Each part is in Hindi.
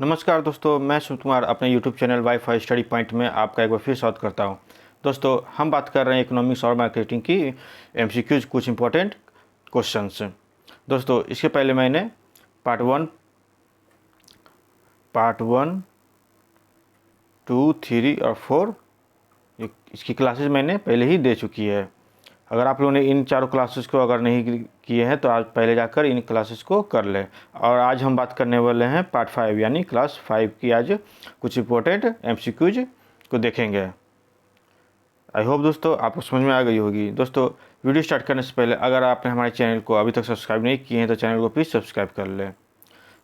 नमस्कार दोस्तों, मैं शिव कुमार अपने YouTube channel wifi study point में आपका एक बार फिर स्वागत करता हूं। दोस्तों, हम बात कर रहे हैं इकोनॉमिक्स और मार्केटिंग की एमसीक्यूज कुछ इंपॉर्टेंट क्वेश्चंस। दोस्तों, इसके पहले मैंने पार्ट वन 2, 3 और 4 इसकी क्लासेस मैंने पहले ही दे चुकी है। अगर आप लोगों ने इन चारों क्लासेस को अगर नहीं किए हैं तो आज पहले जाकर इन क्लासेस को कर लें। और आज हम बात करने वाले हैं पार्ट 5 यानी क्लास 5 की आज कुछ इंपॉर्टेंट एमसीक्यूज को देखेंगे। आई होप दोस्तों आपको समझ में आ गई होगी। दोस्तों, वीडियो स्टार्ट करने से पहले अगर आपने हमारे चैनल को अभी तक सब्सक्राइब नहीं किए हैं तो चैनल को प्लीज़ सब्सक्राइब कर लें।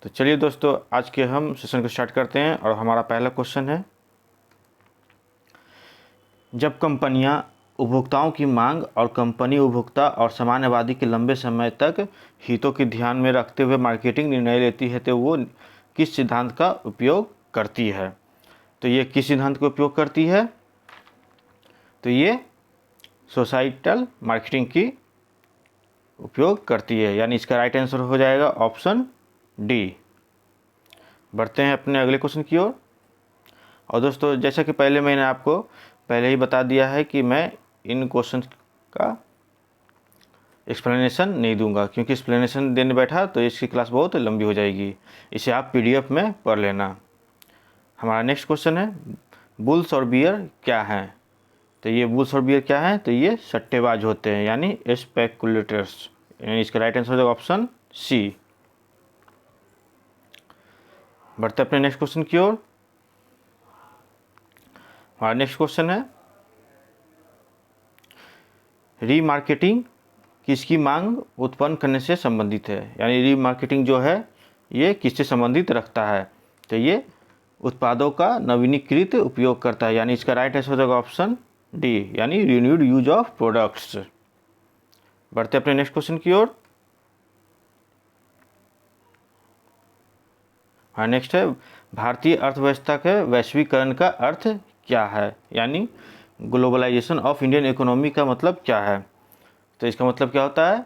तो चलिए दोस्तों, आज के हम सेशन को स्टार्ट करते हैं और हमारा पहला क्वेश्चन है, जब कंपनियां उपभोक्ताओं की मांग और कंपनी उपभोक्ता और सामान्य आबादी के लंबे समय तक हितों को ध्यान में रखते हुए मार्केटिंग निर्णय लेती है तो वो किस सिद्धांत का उपयोग करती है? तो ये किस सिद्धांत का उपयोग करती है? तो ये सोसाइटल मार्केटिंग की उपयोग करती है, यानी इसका राइट आंसर हो जाएगा ऑप्शन डी। बढ़ते हैं अपने अगले क्वेश्चन की ओर। और दोस्तों, जैसा कि पहले मैंने आपको पहले ही बता दिया है कि मैं इन क्वेश्चन का एक्सप्लेनेशन नहीं दूंगा, क्योंकि एक्सप्लेनेशन देने बैठा तो इसकी क्लास बहुत लंबी हो जाएगी। इसे आप पीडीएफ में पढ़ लेना। हमारा नेक्स्ट क्वेश्चन है, बुल्स और बियर क्या हैं? तो ये बुल्स और बियर क्या हैं? तो ये सट्टेबाज होते हैं, यानी स्पेकुलेटर्स। यानी इसका राइट आंसर हो जाएगा ऑप्शन सी। बढ़ते अपने नेक्स्ट क्वेश्चन की ओर। हमारा नेक्स्ट क्वेश्चन है, रीमार्केटिंग किसकी मांग उत्पन्न करने से संबंधित है? यानी रीमार्केटिंग जो है ये किससे संबंधित रखता है? तो ये उत्पादों का नवीनीकृत उपयोग करता है, यानी इसका राइट आंसर हो जाएगा ऑप्शन डी, यानी रिन्यूड यूज ऑफ प्रोडक्ट्स। बढ़ते अपने नेक्स्ट क्वेश्चन की ओर। हाँ, नेक्स्ट है, भारतीय अर्थव्यवस्था के वैश्वीकरण का अर्थ क्या है? यानी ग्लोबलाइजेशन ऑफ इंडियन इकोनॉमी का मतलब क्या है? तो इसका मतलब क्या होता है?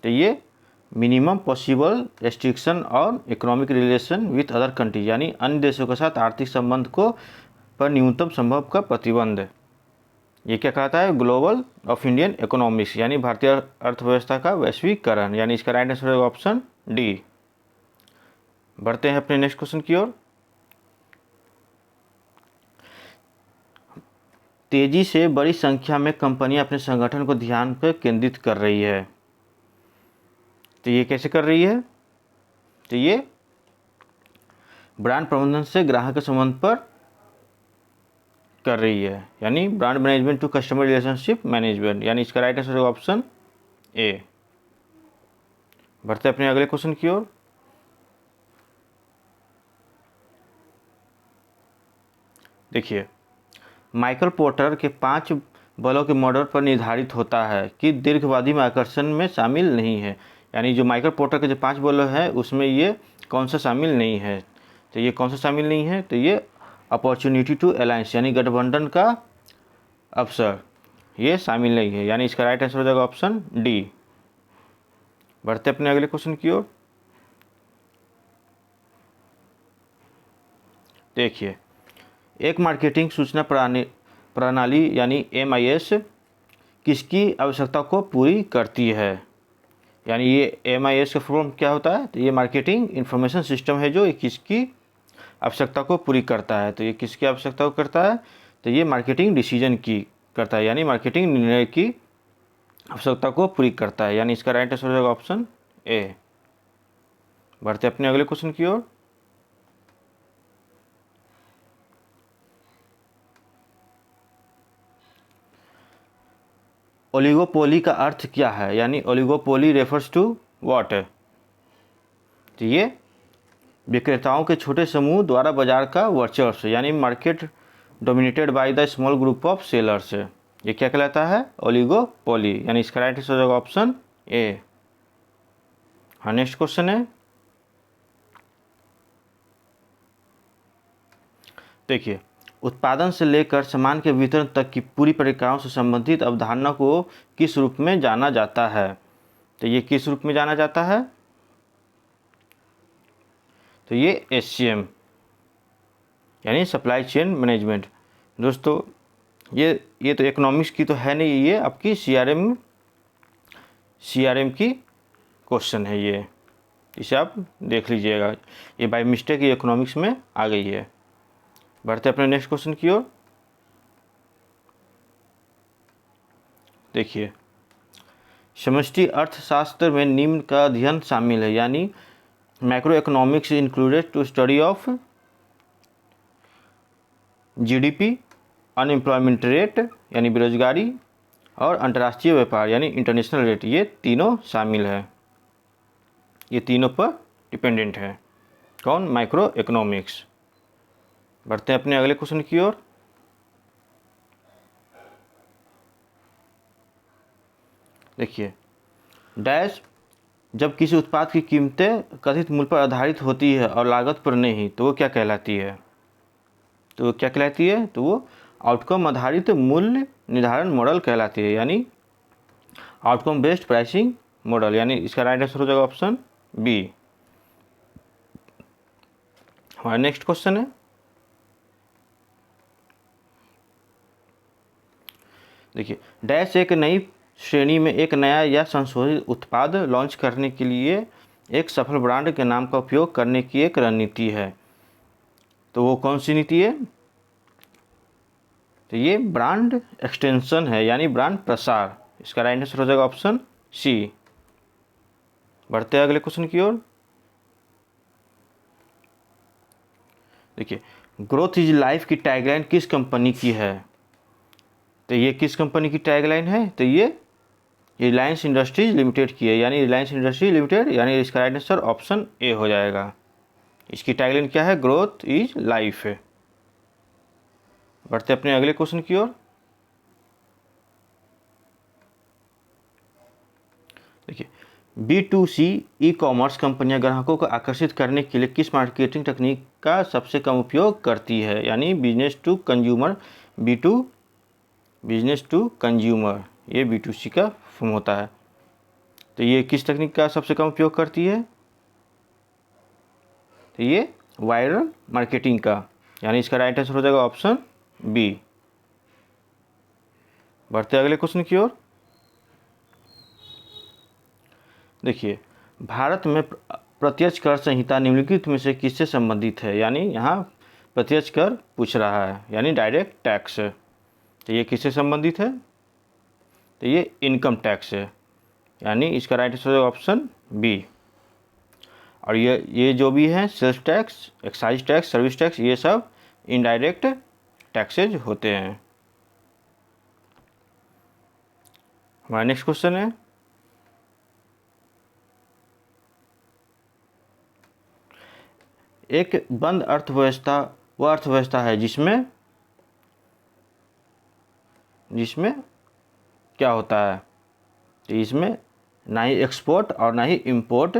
तो ये मिनिमम पॉसिबल रेस्ट्रिक्शन और economic relation with other country, यानी अन्य देशों के साथ आर्थिक संबंध को पर न्यूनतम संभव का प्रतिबंध। ये क्या कहता है? ग्लोबल ऑफ इंडियन इकोनॉमिक्स, यानी भारतीय अर्थव्यवस्था का वैश्वीकरण, यानी इसका राइट आंसर होगा ऑप्शन डी। बढ़ते हैं अपने नेक्स्ट क्वेश्चन की ओर। तेजी से बड़ी संख्या में कंपनियां अपने संगठन को ध्यान पर केंद्रित कर रही है। तो ये कैसे कर रही है? तो ये ब्रांड प्रबंधन से ग्राहक के संबंध पर कर रही है, यानी brand management to customer relationship management, यानी इसका राइट आंसर होगा ऑप्शन ए। बढ़ते अपने अगले क्वेश्चन की ओर। देखिए, माइकल पोर्टर के 5 बलों के मॉडल पर निर्धारित होता है कि दीर्घवादी में आकर्षण में शामिल नहीं है। यानी जो माइकल पोर्टर के जो 5 बल है उसमें ये कौन सा शामिल नहीं है? तो ये कौन सा शामिल नहीं है? तो ये अपॉर्चुनिटी टू अलायंस, यानी गठबंधन का अवसर, ये शामिल नहीं है, यानी इसका राइट आंसर हो जाएगा ऑप्शन डी। बढ़ते अपने अगले क्वेश्चन की ओर। देखिए, एक मार्केटिंग सूचना प्रणाली यानी MIS किसकी आवश्यकता को पूरी करती है? यानी ये MIS का फॉर्म क्या होता है? तो ये मार्केटिंग इंफॉर्मेशन सिस्टम है जो किसकी आवश्यकता को पूरी करता है। तो ये किसकी आवश्यकता को करता है? तो ये मार्केटिंग डिसीजन की करता है, यानी मार्केटिंग निर्णय की आवश्यकता को पूरी करता है, यानी इसका राइट आंसर हो जाएगा ऑप्शन ए। बढ़ते अपने अगले क्वेश्चन की ओर। ओलिगोपोली का अर्थ क्या है? यानी ओलिगोपोली रेफर्स टू व्हाट? तो ये विक्रेताओं के छोटे समूह द्वारा बाजार का वर्चस्व, यानी market dominated by the small group of sellers, ये क्या कहलाता है? ओलिगोपोली, यानी इसका राइट आंसर हो जाएगा ऑप्शन ए। हाँ, नेक्स्ट क्वेश्चन है, देखिए, उत्पादन से लेकर सामान के वितरण तक की पूरी प्रक्रियाओं से संबंधित अवधारणा को किस रूप में जाना जाता है? तो ये किस रूप में जाना जाता है? तो ये SCM यानी सप्लाई चेन मैनेजमेंट। दोस्तों ये तो इकोनॉमिक्स की तो है नहीं, ये आपकी CRM की क्वेश्चन है ये, इसे आप देख लीजिएगा। ये बाय मिस्टेक ये इकोनॉमिक्स में आ गई है। बढ़ते अपने नेक्स्ट क्वेश्चन की ओर। देखिए, समष्टि अर्थशास्त्र में निम्न का अध्ययन शामिल है, यानी macro economics included to study of GDP, unemployment rate यानी बेरोजगारी, और अंतर्राष्ट्रीय व्यापार यानी इंटरनेशनल रेट, ये तीनों शामिल है। ये तीनों पर डिपेंडेंट है कौन? Micro economics. बढ़ते हैं अपने अगले क्वेश्चन की ओर। देखिए, डैश जब किसी उत्पाद की कीमतें कथित मूल्य पर आधारित होती है और लागत पर नहीं, तो वो क्या कहलाती है? तो वो आउटकम आधारित मूल्य निर्धारण मॉडल कहलाती है, यानी आउटकम बेस्ड प्राइसिंग मॉडल, यानी इसका राइट आंसर हो जाएगा ऑप्शन बी। हमारा नेक्स्ट क्वेश्चन है, देखिए, डैश एक नई श्रेणी में एक नया या संशोधित उत्पाद लॉन्च करने के लिए एक सफल ब्रांड के नाम का उपयोग करने की एक रणनीति है। तो वो कौन सी नीति है? तो ये ब्रांड एक्सटेंशन है, यानी ब्रांड प्रसार। इसका राइट आंसर हो जाएगा ऑप्शन सी। बढ़ते हैं अगले क्वेश्चन की ओर। देखिए, ग्रोथ इज लाइफ की टैगलाइन किस कंपनी की है? तो ये किस कंपनी की टैगलाइन है? तो ये रिलायंस इंडस्ट्रीज लिमिटेड की है, यानी रिलायंस इंडस्ट्रीज लिमिटेड, यानी इसका राइट आंसर ऑप्शन ए हो जाएगा। इसकी टैगलाइन क्या है? ग्रोथ इज लाइफ है। बढ़ते अपने अगले क्वेश्चन की ओर। देखिए, B2C ई कॉमर्स कंपनियां ग्राहकों को आकर्षित करने के लिए किस मार्केटिंग तकनीक का सबसे कम उपयोग करती है? यानी business to consumer, business to consumer, ये B2C का फॉर्म होता है। तो ये किस तकनीक का सबसे कम उपयोग करती है? तो ये वायरल मार्केटिंग का, यानी इसका राइट आंसर हो जाएगा ऑप्शन बी। बढ़ते अगले क्वेश्चन की ओर। देखिए, भारत में प्रत्यक्ष कर संहिता निम्नलिखित में से किससे संबंधित है? यानी यहाँ प्रत्यक्ष कर पूछ रहा है, यानी डायरेक्ट टैक्स। तो ये किससे संबंधित है? तो ये इनकम टैक्स है, यानी इसका राइट आंसर ऑप्शन बी। और ये जो भी है sales tax, excise tax, service tax, ये सब इनडायरेक्ट टैक्सेज होते हैं। हमारा नेक्स्ट क्वेश्चन है, एक बंद अर्थव्यवस्था वह अर्थव्यवस्था है जिसमें क्या होता है? तो इसमें ना ही एक्सपोर्ट और ना ही इंपोर्ट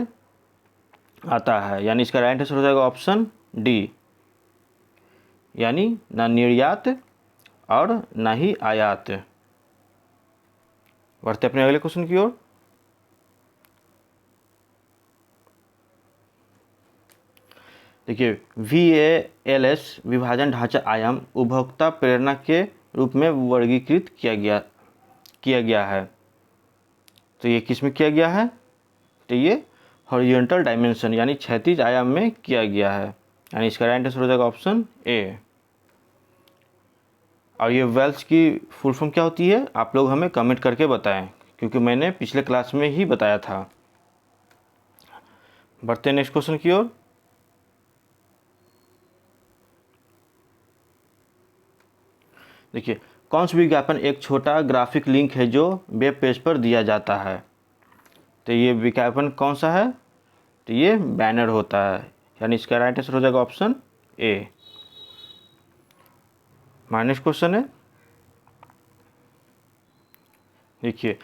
आता है, यानी इसका राइट आंसर हो जाएगा ऑप्शन डी, यानी ना निर्यात और ना ही आयात। बढ़ते अपने अगले क्वेश्चन की ओर। देखिए, VALS विभाजन ढांचा आयाम उपभोक्ता प्रेरणा के रूप में वर्गीकृत किया गया है। तो ये किस में किया गया है? तो ये हॉरिजॉन्टल डायमेंशन यानी क्षैतिज आयाम में किया गया है, यानी इसका राइट आंसर हो जाएगा ऑप्शन ए। और ये वेल्स की फुल फॉर्म क्या होती है? आप लोग हमें कमेंट करके बताएं, क्योंकि मैंने पिछले क्लास में ही बताया था। बढ़ते हैं नेक्स्ट क्वेश्चन की ओर। देखिए, कौन सा विज्ञापन एक छोटा ग्राफिक लिंक है जो वेब पेज पर दिया जाता है? तो ये विज्ञापन कौन सा है? तो ये बैनर होता है, यानी इसका राइट आंसर हो जाएगा ऑप्शन ए। हमारा नेक्स्ट क्वेश्चन है, देखिए,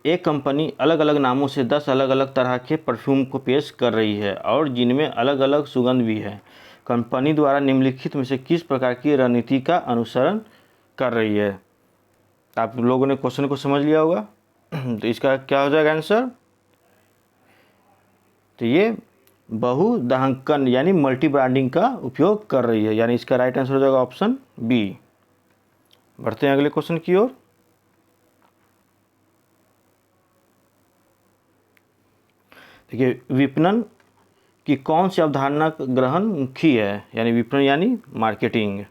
एक कंपनी अलग अलग नामों से 10 अलग अलग तरह के परफ्यूम को पेश कर रही है और जिनमें अलग अलग सुगंध भी है। कंपनी द्वारा निम्नलिखित में से किस प्रकार की रणनीति का अनुसरण कर रही है? आप लोगों ने क्वेश्चन को समझ लिया होगा। तो इसका क्या हो जाएगा आंसर? तो ये बहुदाहकन यानी मल्टी ब्रांडिंग का उपयोग कर रही है, यानी इसका राइट आंसर हो जाएगा ऑप्शन बी। बढ़ते हैं अगले क्वेश्चन की ओर। देखिए, विपणन की कौन सी अवधारणा ग्रहण मुखी है, यानी विपणन यानी मार्केटिंग।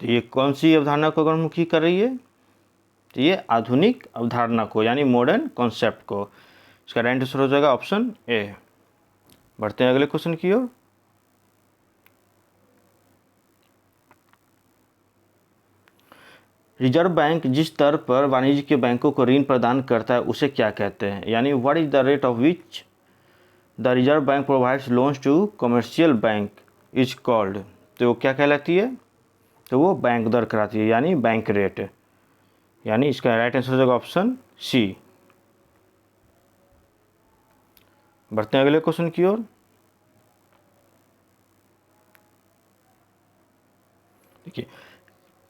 तो ये कौन सी अवधारणा को ग्रहणमुखी कर रही है, तो ये आधुनिक अवधारणा को यानी मॉडर्न कॉन्सेप्ट को। इसका राइट आंसर हो जाएगा ऑप्शन ए। बढ़ते हैं अगले क्वेश्चन की ओर। रिजर्व बैंक जिस दर पर वाणिज्यिक बैंकों को ऋण प्रदान करता है उसे क्या कहते हैं, यानी what is the rate of which the reserve bank provides loans to commercial bank is called. तो वो क्या कहलाती है, तो वो बैंक दर कराती है यानी बैंक रेट, यानी इसका राइट आंसर हो जाएगा ऑप्शन सी। बढ़ते हैं अगले क्वेश्चन की ओर। देखिए,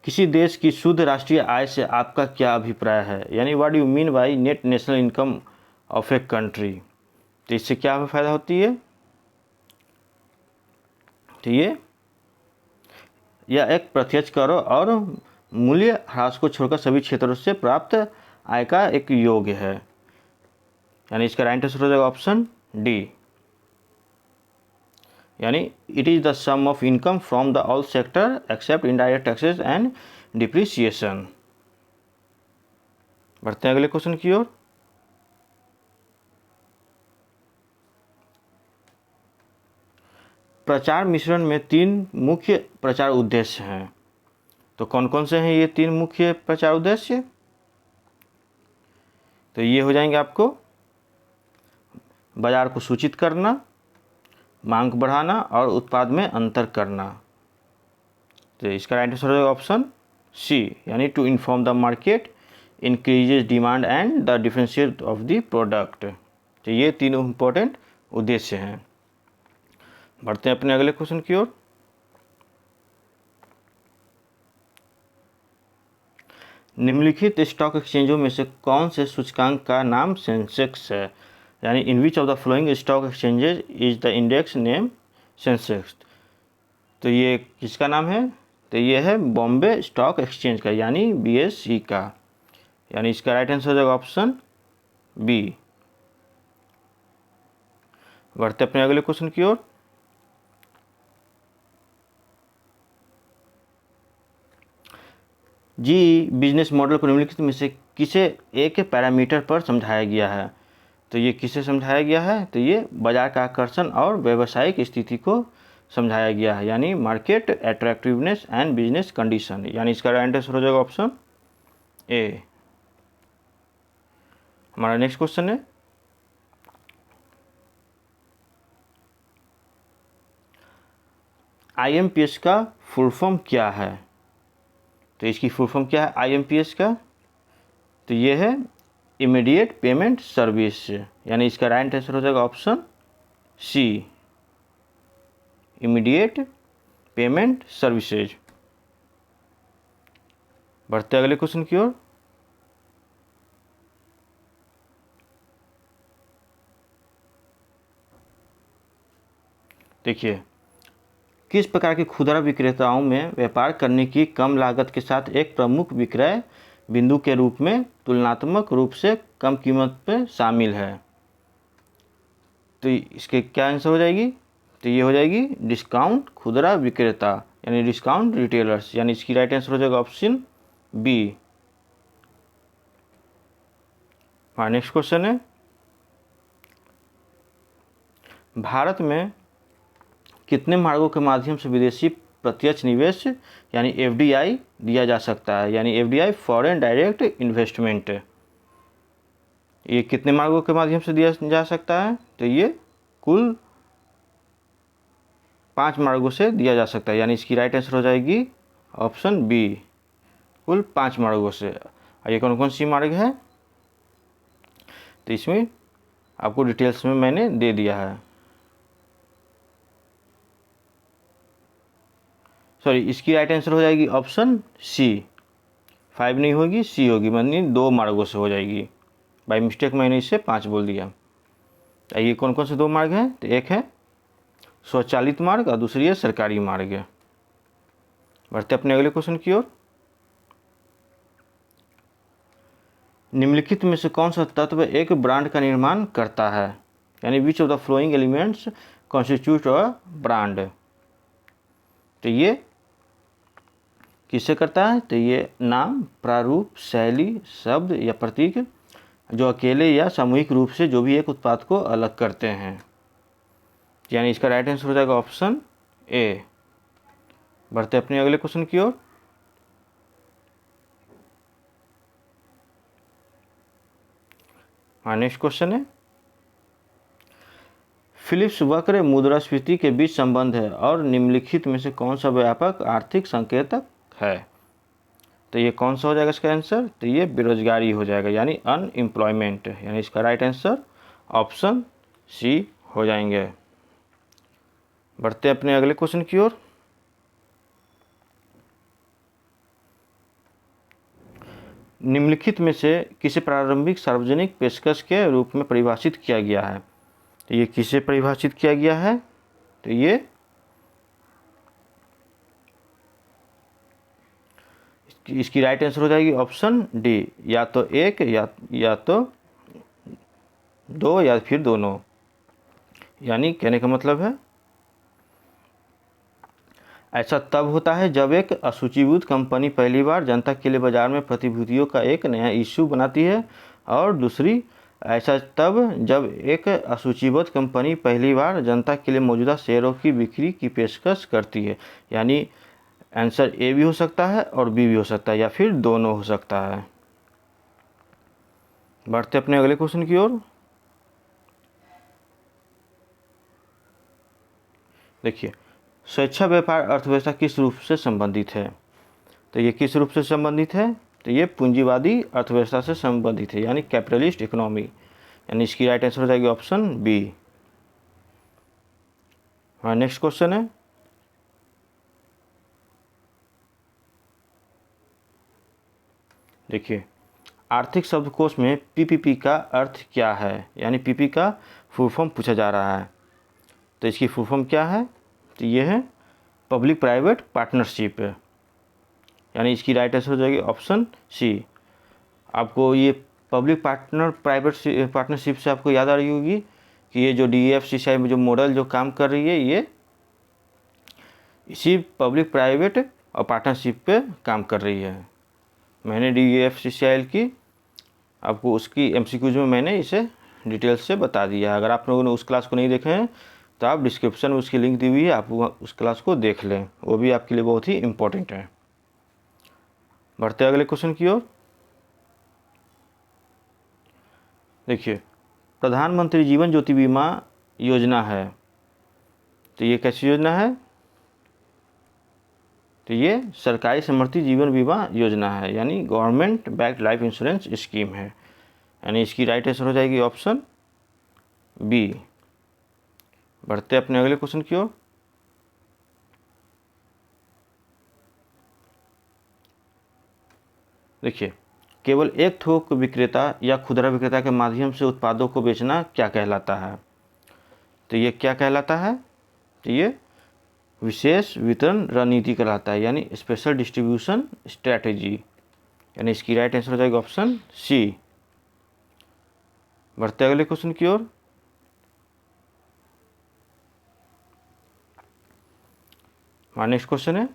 किसी देश की शुद्ध राष्ट्रीय आय से आपका क्या अभिप्राय है, यानी what do you mean by net national income of a country. तो इससे क्या फायदा होती है, तो ये यह एक प्रत्यक्ष कर और मूल्य ह्रास को छोड़कर सभी क्षेत्रों से प्राप्त आय का एक योग है, यानी इसका राइट आंसर हो जाएगा ऑप्शन डी, यानी it is the sum of income from the all sector except indirect taxes and depreciation. बढ़ते हैं अगले क्वेश्चन की ओर। प्रचार मिश्रण में 3 मुख्य प्रचार उद्देश्य हैं, तो कौन कौन से हैं ये 3 मुख्य प्रचार उद्देश्य, तो ये हो जाएंगे आपको बाजार को सूचित करना, मांग बढ़ाना और उत्पाद में अंतर करना। तो इसका राइट आंसर होगा ऑप्शन सी, यानी to inform the market, increases demand and the differentiate of the product. तो ये 3 इंपॉर्टेंट उद्देश्य हैं। बढ़ते हैं अपने अगले क्वेश्चन की ओर। निम्नलिखित स्टॉक एक्सचेंजों में से कौन से सूचकांक का नाम सेंसेक्स है, यानी in which of the flowing stock exchanges is the index name Sensex. तो ये किसका नाम है, तो ये है बॉम्बे स्टॉक एक्सचेंज का यानी BSE का, यानी इसका राइट आंसर हो जाएगा ऑप्शन बी। बढ़ते अपने अगले क्वेश्चन की ओर। जी बिजनेस मॉडल को निम्नलिखित में से किसे एक पैरामीटर पर समझाया गया है, तो ये किसे समझाया गया है, तो ये बाजार का आकर्षण और व्यावसायिक स्थिति को समझाया गया है, यानी market attractiveness and business condition, यानी इसका राइट आंसर हो जाएगा ऑप्शन ए। हमारा नेक्स्ट क्वेश्चन है, IMPS का फुल फॉर्म क्या है, तो इसकी फुल फॉर्म क्या है IMPS का, तो ये है इमीडिएट पेमेंट सर्विस, यानी इसका राइट आंसर हो जाएगा option C, immediate payment services. बढ़ते अगले क्वेश्चन की ओर। देखिए, किस प्रकार के खुदरा विक्रेताओं में व्यापार करने की कम लागत के साथ एक प्रमुख विक्रय बिंदु के रूप में तुलनात्मक रूप से कम कीमत पर शामिल है, तो इसके क्या आंसर हो जाएगी, तो ये हो जाएगी डिस्काउंट खुदरा विक्रेता यानी डिस्काउंट रिटेलर्स, यानी इसकी राइट आंसर हो जाएगा ऑप्शन बी। हमारा नेक्स्ट क्वेश्चन है, भारत में कितने मार्गों के माध्यम से विदेशी प्रत्यक्ष निवेश यानी FDI दिया जा सकता है, यानी FDI फॉरेन डायरेक्ट इन्वेस्टमेंट, ये कितने मार्गों के माध्यम से दिया जा सकता है, तो ये कुल 5 मार्गों से दिया जा सकता है, यानी इसकी राइट आंसर हो जाएगी ऑप्शन बी, कुल 5 मार्गों से। और ये कौन कौन सी मार्ग है, तो इसमें आपको डिटेल्स में मैंने दे दिया है, सॉरी इसकी राइट आंसर हो जाएगी ऑप्शन सी, 5 नहीं होगी, सी होगी, मतलब 2 मार्गों से हो जाएगी। बाई मिस्टेक मैंने इसे 5 बोल दिया। ये कौन कौन से 2 मार्ग हैं? तो एक है स्वचालित मार्ग और दूसरी है सरकारी मार्ग। बढ़ते अपने अगले क्वेश्चन की ओर। निम्नलिखित में से कौन सा तत्व एक ब्रांड का निर्माण करता है? यानी विच of the flowing elements constitute a brand. तो ये किससे करता है? तो ये नाम, प्रारूप, शैली, शब्द या प्रतीक जो अकेले या सामूहिक रूप से जो भी एक उत्पाद को अलग करते हैं। यानी इसका राइट आंसर हो जाएगा ऑप्शन ए। बढ़ते अपने अगले क्वेश्चन की ओर। हाँ, नेक्स्ट क्वेश्चन है फिलिप्स वक्र मुद्रास्फीति के बीच संबंध है और निम्नलिखित में से कौन सा व्यापक आर्थिक संकेतक है? तो ये कौन सा हो जाएगा इसका आंसर? तो ये बेरोजगारी हो जाएगा, यानी अनएम्प्लॉयमेंट। यानी इसका राइट आंसर ऑप्शन सी हो जाएंगे। बढ़ते अपने अगले क्वेश्चन की ओर। निम्नलिखित में से किसे प्रारंभिक सार्वजनिक पेशकश के रूप में परिभाषित किया गया है? तो ये किसे परिभाषित किया गया है? तो ये इसकी राइट आंसर हो जाएगी ऑप्शन डी, या तो एक या तो 2 या फिर दोनों। यानी कहने का मतलब है ऐसा तब होता है जब एक असूचीबद्ध कंपनी पहली बार जनता के लिए बाजार में प्रतिभूतियों का एक नया इश्यू बनाती है, और दूसरी ऐसा तब जब एक असूचीबद्ध कंपनी पहली बार जनता के लिए मौजूदा शेयरों की बिक्री की पेशकश करती है। यानी आंसर ए भी हो सकता है और बी भी हो सकता है, या फिर दोनों हो सकता है। बढ़ते अपने अगले क्वेश्चन की ओर। देखिए, स्वेच्छा व्यापार अर्थव्यवस्था किस रूप से संबंधित है? तो ये किस रूप से संबंधित है? तो ये पूंजीवादी अर्थव्यवस्था से संबंधित है, यानी कैपिटलिस्ट इकोनॉमी। यानी इसकी राइट आंसर हो जाएगी ऑप्शन बी। हाँ, नेक्स्ट क्वेश्चन है देखिए, आर्थिक शब्दकोश में पीपीपी का अर्थ क्या है? यानी पीपी का फुल फॉर्म पूछा जा रहा है। तो इसकी फुल फॉर्म क्या है? तो ये है पब्लिक प्राइवेट पार्टनरशिप। यानी इसकी राइट आंसर हो जाएगी ऑप्शन सी। आपको ये पब्लिक प्राइवेट पार्टनरशिप से आपको याद आ रही होगी कि ये जो DEFCCI में जो मॉडल जो काम कर रही है, ये इसी पब्लिक प्राइवेट और पार्टनरशिप पे काम कर रही है। मैंने DEFCCI की आपको उसकी MCQs में मैंने इसे डिटेल्स से बता दिया है। अगर आप लोगों ने उस क्लास को नहीं देखे हैं तो आप डिस्क्रिप्शन में उसकी लिंक दी हुई है, आप उस क्लास को देख लें, वो भी आपके लिए बहुत ही इम्पोर्टेंट है। बढ़ते अगले क्वेश्चन की ओर। देखिए, प्रधानमंत्री जीवन ज्योति बीमा योजना है, तो ये कैसी योजना है? तो ये सरकारी समर्थित जीवन बीमा योजना है, यानी government backed life insurance scheme है। यानी इसकी राइट आंसर हो जाएगी ऑप्शन बी। बढ़ते अपने अगले क्वेश्चन की ओर। देखिए, केवल एक थोक विक्रेता या खुदरा विक्रेता के माध्यम से उत्पादों को बेचना क्या कहलाता है? तो ये क्या कहलाता है? तो ये विशेष वितरण रणनीति कहलाता है, यानी स्पेशल डिस्ट्रीब्यूशन स्ट्रैटेजी। यानी इसकी राइट आंसर हो जाएगा ऑप्शन सी। बढ़ते अगले क्वेश्चन की ओर। हमारा नेक्स्ट क्वेश्चन है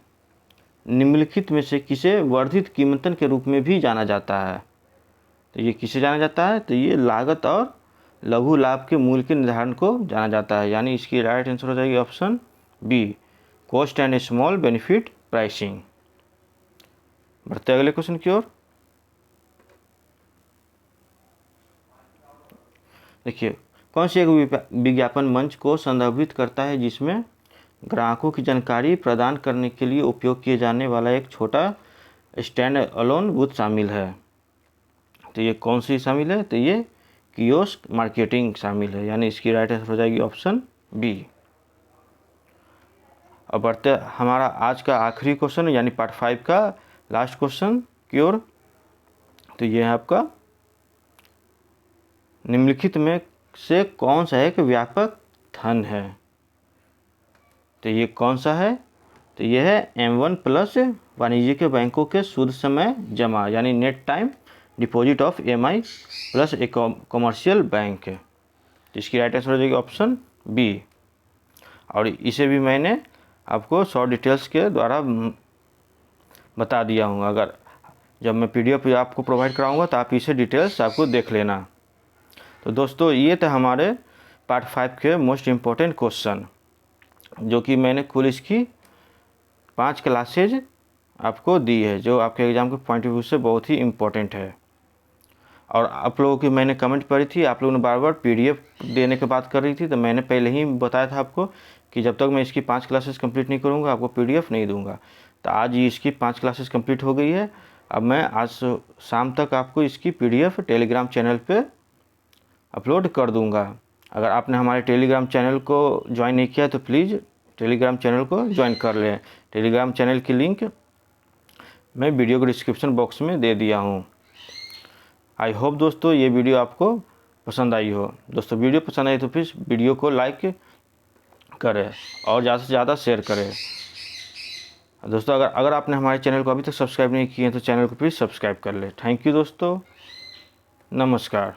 निम्नलिखित में से किसे वर्धित कीमतन के रूप में भी जाना जाता है? तो ये किसे जाना जाता है? तो ये लागत और लघु लाभ के मूल्य के निर्धारण को जाना जाता है। यानी इसकी राइट आंसर हो जाएगी option B, cost and small benefit pricing. बढ़ते अगले क्वेश्चन की ओर। देखिए, कौन सी एक विज्ञापन मंच को संदर्भित करता है जिसमें ग्राहकों की जानकारी प्रदान करने के लिए उपयोग किए जाने वाला एक छोटा स्टैंड अलोन बूथ शामिल है? तो ये कौन सी शामिल है? तो ये कियोस्क मार्केटिंग शामिल है। यानी इसकी राइट आंसर हो जाएगी ऑप्शन बी। अब बढ़ते हमारा आज का आखिरी क्वेश्चन, यानी पार्ट 5 का लास्ट क्वेश्चन की ओर। तो ये है आपका निम्नलिखित में से कौन सा एक व्यापक धन है? तो ये कौन सा है? तो यह है M1 प्लस वाणिज्यिक बैंकों के शुद्ध समय जमा यानी net time deposit of EMI plus एक कॉमर्शियल बैंक है। तो इसकी राइट आंसर हो जाएगी ऑप्शन बी। और इसे भी मैंने आपको शॉर्ट डिटेल्स के द्वारा बता दिया हूँ। अगर जब मैं PDF आपको प्रोवाइड कराऊंगा तो आप इसे डिटेल्स आपको देख लेना। तो दोस्तों ये थे हमारे पार्ट 5 के मोस्ट इम्पोर्टेंट क्वेश्चन, जो कि मैंने कुल इसकी 5 क्लासेज आपको दी है, जो आपके एग्ज़ाम के पॉइंट ऑफ व्यू से बहुत ही इम्पोर्टेंट है। और आप लोगों की मैंने कमेंट पढ़ी थी, आप लोगों ने बार बार PDF देने की बात कर रही थी, तो मैंने पहले ही बताया था आपको कि जब तक मैं इसकी 5 क्लासेस कंप्लीट नहीं करूँगा आपको PDF नहीं दूंगा। तो आज ये इसकी 5 क्लासेस कंप्लीट हो गई है। अब मैं आज शाम तक आपको इसकी PDF टेलीग्राम चैनल पे अपलोड कर दूंगा। अगर आपने हमारे टेलीग्राम चैनल को ज्वाइन नहीं किया तो प्लीज़ टेलीग्राम चैनल को ज्वाइन कर लें। टेलीग्राम चैनल की लिंक मैं वीडियो के डिस्क्रिप्शन बॉक्स में दे दिया हूँ। आई होप दोस्तों ये वीडियो आपको पसंद आई हो। दोस्तों वीडियो पसंद आई तो प्लीज़ वीडियो को लाइक करें और ज़्यादा से ज़्यादा शेयर करें। दोस्तों अगर आपने हमारे चैनल को अभी तक सब्सक्राइब नहीं किए हैं तो चैनल को प्लीज़ सब्सक्राइब कर लें। थैंक यू दोस्तों, नमस्कार।